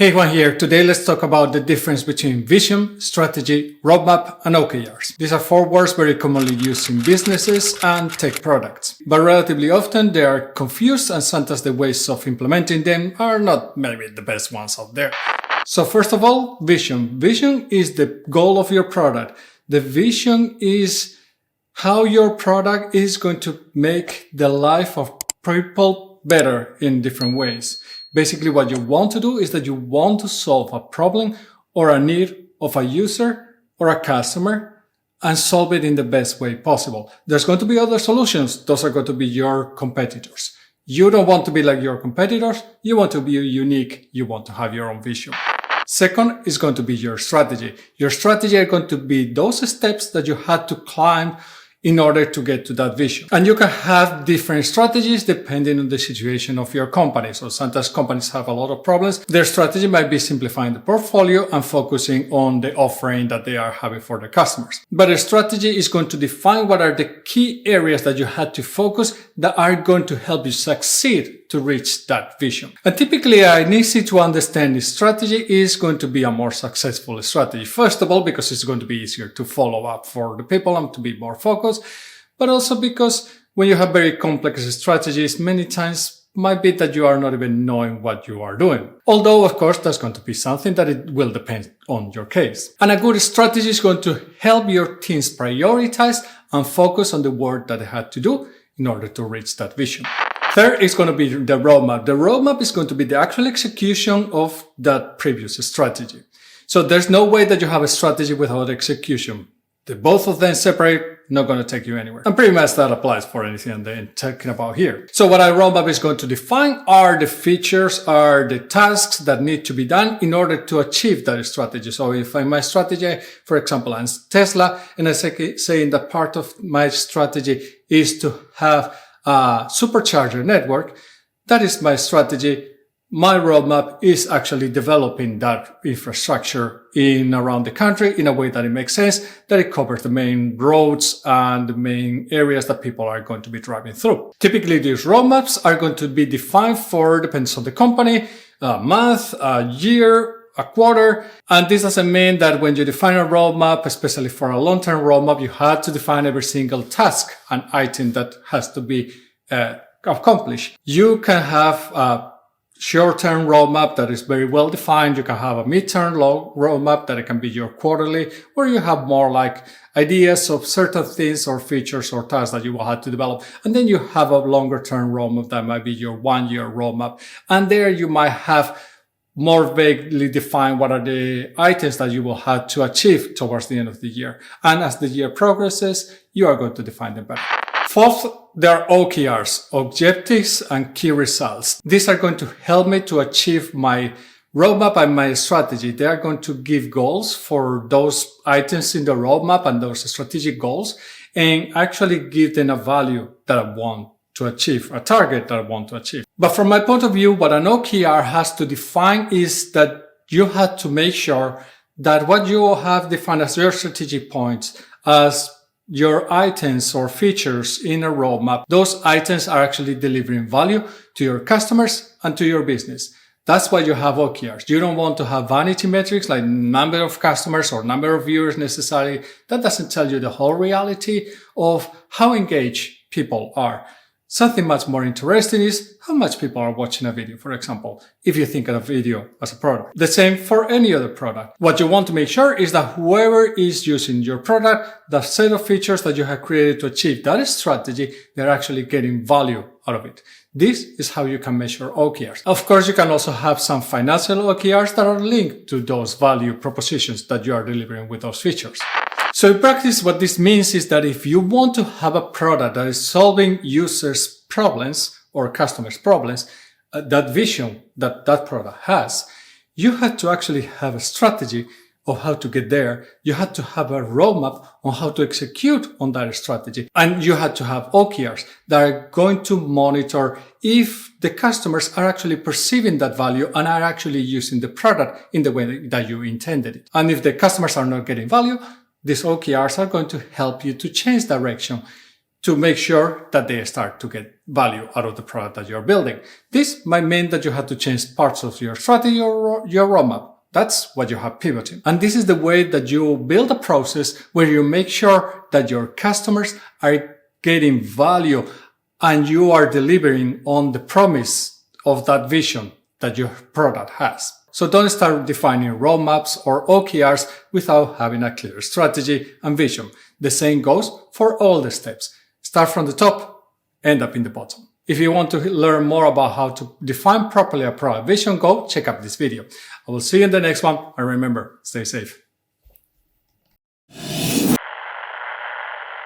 Hey Juan here. Today let's talk about the difference between vision, strategy, roadmap, and OKRs. These are four words very commonly used in businesses and tech products, but relatively often they are confused and sometimes the ways of implementing them are not maybe the best ones out there. So first of all, vision. Vision is the goal of your product. The vision is how your product is going to make the life of people better in different ways. Basically, what you want to do is that you want to solve a problem or a need of a user or a customer and solve it in the best way possible. There's going to be other solutions. Those are going to be your competitors. You don't want to be like your competitors. You want to be unique. You want to have your own vision. Second is going to be your strategy. Your strategy are going to be those steps that you had to climb in order to get to that vision. And you can have different strategies depending on the situation of your company. So sometimes companies have a lot of problems. Their strategy might be simplifying the portfolio and focusing on the offering that they are having for their customers. But a strategy is going to define what are the key areas that you had to focus that are going to help you succeed to reach that vision. And typically an easy to understand strategy is going to be a more successful strategy. First of all, because it's going to be easier to follow up for the people and to be more focused, but also because when you have very complex strategies, many times might be that you are not even knowing what you are doing. Although, of course, that's going to be something that it will depend on your case. And a good strategy is going to help your teams prioritize and focus on the work that they had to do in order to reach that vision. Third is going to be the roadmap. The roadmap is going to be the actual execution of that previous strategy. So there's no way that you have a strategy without execution. The both of them separate, not going to take you anywhere. And pretty much that applies for anything I'm talking about here. So what our roadmap is going to define are the features, are the tasks that need to be done in order to achieve that strategy. So if in my strategy, for example, I'm Tesla, and I say that part of my strategy is to have a supercharger network, that is my strategy. My roadmap is actually developing that infrastructure in around the country in a way that it makes sense, that it covers the main roads and the main areas that people are going to be driving through. Typically, these roadmaps are going to be defined for, depends on the company, a month, a year, a quarter. And this doesn't mean that when you define a roadmap, especially for a long-term roadmap, you have to define every single task and item that has to be accomplished. You can have a short-term roadmap that is very well defined. You can have a mid-term roadmap that it can be your quarterly, where you have more like ideas of certain things or features or tasks that you will have to develop. And then you have a longer-term roadmap that might be your 1-year roadmap. And there you might have more vaguely define what are the items that you will have to achieve towards the end of the year. And as the year progresses, you are going to define them better. Fourth, there are OKRs, objectives and key results. These are going to help me to achieve my roadmap and my strategy. They are going to give goals for those items in the roadmap and those strategic goals and actually give them a value that I want to achieve, a target that I want to achieve. But from my point of view, what an OKR has to define is that you have to make sure that what you have defined as your strategic points, as your items or features in a roadmap, those items are actually delivering value to your customers and to your business. That's why you have OKRs. You don't want to have vanity metrics like number of customers or number of viewers necessarily. That doesn't tell you the whole reality of how engaged people are. Something much more interesting is how much people are watching a video, for example, if you think of a video as a product. The same for any other product. What you want to make sure is that whoever is using your product, the set of features that you have created to achieve that strategy, they're actually getting value out of it. This is how you can measure OKRs. Of course, you can also have some financial OKRs that are linked to those value propositions that you are delivering with those features. So in practice, what this means is that if you want to have a product that is solving users' problems or customers' problems, that vision that that product has, you have to actually have a strategy of how to get there. You have to have a roadmap on how to execute on that strategy. And you have to have OKRs that are going to monitor if the customers are actually perceiving that value and are actually using the product in the way that you intended it. And if the customers are not getting value, these OKRs are going to help you to change direction to make sure that they start to get value out of the product that you're building. This might mean that you have to change parts of your strategy or your roadmap. That's what you have pivoting. And this is the way that you build a process where you make sure that your customers are getting value and you are delivering on the promise of that vision that your product has. So don't start defining roadmaps or OKRs without having a clear strategy and vision. The same goes for all the steps. Start from the top, end up in the bottom. If you want to learn more about how to define properly a product vision, go check out this video. I will see you in the next one, and remember, stay safe.